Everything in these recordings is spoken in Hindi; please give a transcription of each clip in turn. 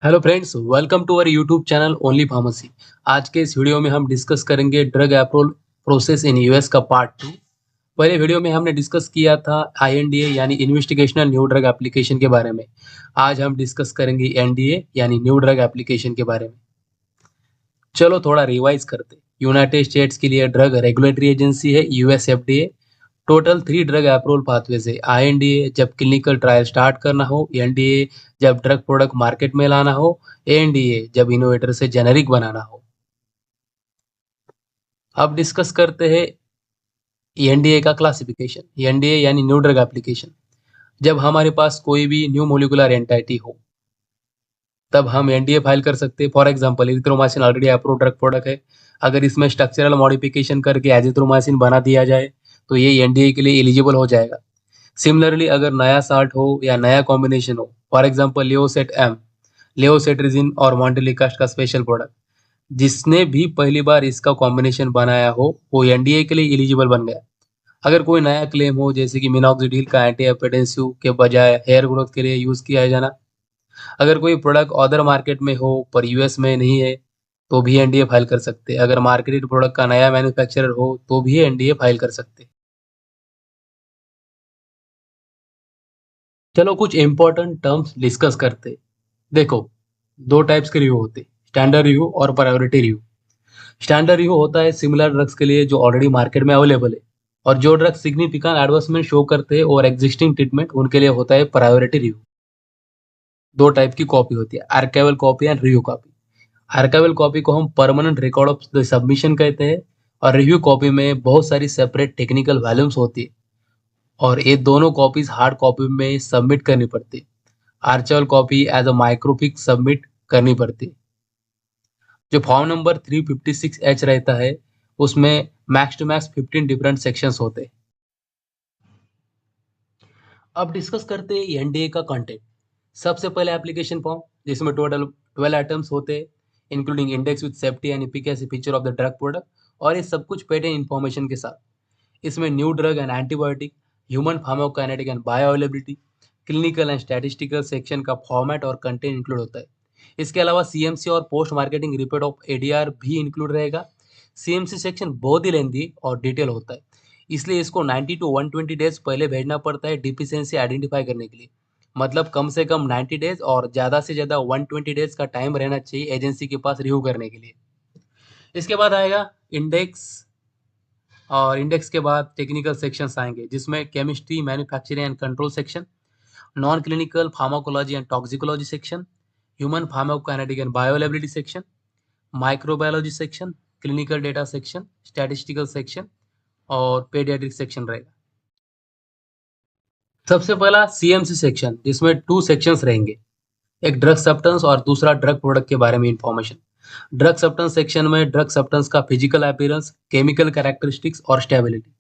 Hello friends, welcome to our YouTube channel only pharmacy. आज के इस वीडियो में हम डिस्कस करेंगे drug approval process in US का पार्ट 2। पहले वीडियो में हमने डिस्कस किया था आईएनडीए यानी इन्वेस्टिगेशनल न्यू ड्रग एप्लीकेशन के बारे में। आज हम डिस्कस करेंगे एनडीए यानी न्यू ड्रग एप्लीकेशन के बारे में। चलो थोड़ा रिवाइज करते। यूनाइटेड स्टेट्स के लिए ड्रग रेगुलेटरी एजेंसी है US FDA. Total 3 drug approval pathways है। आईएनडीए जब क्लिनिकल ट्रायल स्टार्ट करना हो, एनडीए जब ड्रग प्रोडक्ट मार्केट में लाना हो, एनडीए जब इनोवेटर से जेनेरिक बनाना हो। अब डिस्कस करते हैं एनडीए का क्लासिफिकेशन। एनडीए यानी न्यू ड्रग एप्लीकेशन। जब हमारे पास कोई भी न्यू मोलिकुलर एंटिटी हो तब हम एनडीए फाइल कर सकते हैं। For example azithromycin already approve drug product है। अगर इसमें स्ट्रक्चरल मॉडिफिकेशन करके एजिथ्रोमाइसिन बना दिया जाए तो ये एनडीए के लिए एलिजिबल हो जाएगा। सिमिलरली अगर नया साल्ट हो या नया कॉम्बिनेशन हो, फॉर एग्जांपल लियोसेट एम, लियोसेट्रिजिन और मॉन्टेलिकास्ट का स्पेशल प्रोडक्ट, जिसने भी पहली बार इसका कॉम्बिनेशन बनाया हो वो एनडीए के लिए एलिजिबल बन गया। अगर कोई नया क्लेम हो जैसे कि मिनॉक्सिडिल का एंटी एपिडेंसिव के बजाय हेयर ग्रोथ के लिए यूज किया जाना, अगर कोई प्रोडक्ट अदर मार्केट में हो पर यूएस में नहीं है तो भी एनडीए फाइल कर सकते हैं। अगर मार्केटेड प्रोडक्ट का नया मैन्युफैक्चरर हो तो भी एनडीए फाइल कर सकते हैं। चलो कुछ इंपॉर्टेंट टर्म्स डिस्कस करते हैं। देखो, दो टाइप्स के रिव्यू होते हैं, स्टैंडर्ड रिव्यू और प्रायोरिटी रिव्यू। स्टैंडर्ड रिव्यू होता है सिमिलर ड्रग्स के लिए जो ऑलरेडी मार्केट में अवेलेबल है, और जो ड्रग्स सिग्निफिकेंट एडवर्समेंट शो करते हैं और एग्जिस्टिंग ट्रीटमेंट उनके लिए होता है प्रायोरिटी रिव्यू। दो टाइप की कॉपी होती है, archival copy and review copy. Archival copy को हम permanent record of the submission कहते हैं, और रिव्यू कॉपी में बहुत सारी सेपरेट टेक्निकल वॉल्यूम्स होती है और ये दोनों कॉपीज हार्ड कॉपी में सबमिट करनी पड़ती है। Archival copy as a माइक्रोफिक submit करनी पड़ती है। जो फॉर्म नंबर 356H रहता है उसमें max to max 15 different sections होते हैं। अब डिस्कस करते हैं एनडीए का कंटेंट। सबसे पहले एप्लीकेशन फॉर्म, जिसमें टोटल 12 आइटम्स होते हैं, including index with safety and efficacy feature of the drug product, और ये सब कुछ पेटेंट इन्फॉर्मेशन के साथ। इसमें new drug and antibiotic, human pharmacokinetic and bioavailability, clinical and statistical section का फॉर्मेट और कंटेंट इंक्लूड होता है। इसके अलावा सीएमसी और post marketing report of ADR भी इंक्लूड रहेगा। सीएमसी सेक्शन बहुत ही लेंथी और डिटेल होता है, इसलिए इसको 90 टू 120 डेज पहले भेजना पड़ता है डिफिशियंसी आइडेंटिफाई करने के लिए। मतलब कम से कम 90 डेज और ज़्यादा से ज़्यादा 120 डेज का टाइम रहना चाहिए एजेंसी के पास रिव्यू करने के लिए। इसके बाद आएगा इंडेक्स, और इंडेक्स के बाद टेक्निकल सेक्शंस आएंगे जिसमें chemistry, manufacturing and control section, non clinical pharmacology and toxicology section, human pharmacokinetic and bioavailability section, microbiology section, clinical data section, statistical section और पेडियाट्रिक सेक्शन रहेगा। सबसे पहला सीएमसी सेक्शन, जिसमें 2 सेक्शंस रहेंगे, एक ड्रग सब्सटेंस और दूसरा ड्रग प्रोडक्ट के बारे में इंफॉर्मेशन। ड्रग सब्सटेंस सेक्शन में ड्रग सब्सटेंस का फिजिकल अपीयरेंस, केमिकल कैरेक्टरिस्टिक्स और स्टेबिलिटी।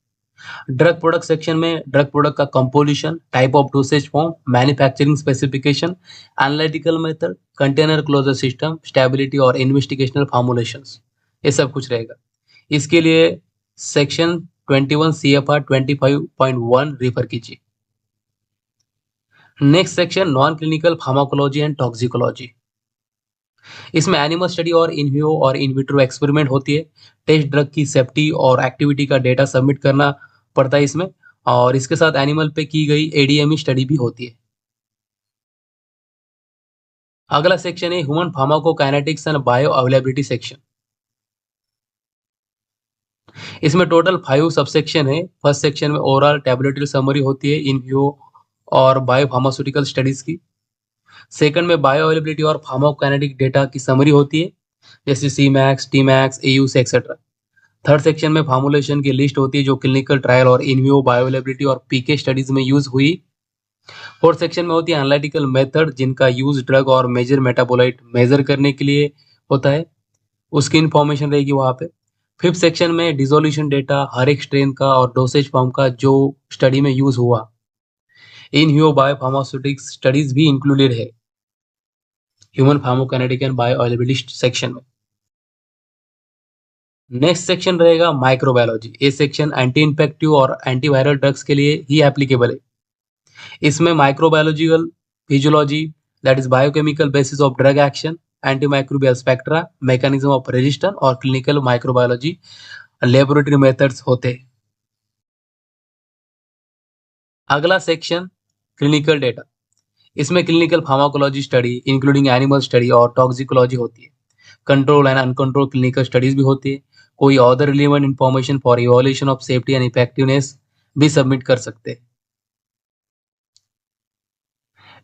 ड्रग प्रोडक्ट सेक्शन में ड्रग प्रोडक्ट का composition, type of dosage form, manufacturing specification, analytical method, container closure system, stability और इन्वेस्टिगेशनल फॉर्मुलेशंस, ये सब कुछ रहेगा। इसके लिए सेक्शन 21 CFR 25.1 रेफर कीजिए। Next section non clinical pharmacology and toxicology. इसमें एनिमल स्टडी और इन विवो और इन विट्रो एक्सपेरिमेंट होती है। टेस्ट ड्रग की सेफ्टी और एक्टिविटी का डेटा सबमिट करना पड़ता है इसमें, और इसके साथ एनिमल पे की गई एडीएमई स्टडी भी होती है। अगला सेक्शन है human pharmacokinetics and bioavailability section. इसमें टोटल 5 सबसेक्शन है। फर्स्ट सेक्शन में ओरल टैबलेटरी समरी होती है इन विवो और बायो फार्मास्यूटिकल स्टडीज की। सेकंड में बायो अवेलेबिलिटी और फार्माकोकाइनेटिक डेटा की समरी होती है, जैसे C max, T max, AUC etcetera. Third section में फार्मूलेशन की लिस्ट होती है जो क्लिनिकल ट्रायल और इन विवो बायोअवेलेबिलिटी और पीके स्टडीज में यूज हुई। फोर्थ सेक्शन में होती है एनालिटिकल मेथड जिनका यूज ड्रग और मेजर मेटाबोलाइट मेजर करने के लिए होता है, उसकी इंफॉर्मेशन रहेगी वहां पे। फिफ्थ सेक्शन में डिसोल्यूशन डेटा हर एक स्ट्रेन का और डोसेज फॉर्म का जो स्टडी में यूज हुआ। इन विवो बायोफार्मास्यूटिक्स स्टडीज भी इंक्लूडेड है human pharmacokinetic and bioavailability section में। नेक्स्ट सेक्शन रहेगा माइक्रोबायोलॉजी। ये सेक्शन एंटी इन्फेक्टिव और एंटीवायरल ड्रग्स के लिए ही एप्लीकेबल है। इसमें microbiological physiology, that is biochemical basis of drug action, antimicrobial spectra, mechanism of resistance और clinical microbiology laboratory methods होते हैं। अगला सेक्शन क्लिनिकल डेटा। इसमें clinical pharmacology study including animal study और टॉक्सिकोलॉजी होती है। Control and uncontrol clinical studies भी होती है। कोई other relevant information for evaluation of safety and effectiveness भी सबमिट कर सकते हैं।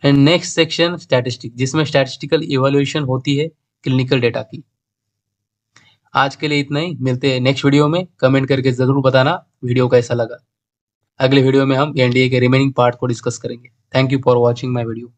एंड नेक्स्ट सेक्शन स्टैटिस्टिक, जिसमें स्टैटिस्टिकल इवैल्यूएशन होती है क्लिनिकल डेटा की। आज के लिए इतना ही, मिलते हैं नेक्स्ट वीडियो में। कमेंट करके जरूर बताना वीडियो कैसा लगा। अगले वीडियो में हम एनडीए के रिमेनिंग पार्ट को डिस्कस करेंगे। Thank you for watching my video.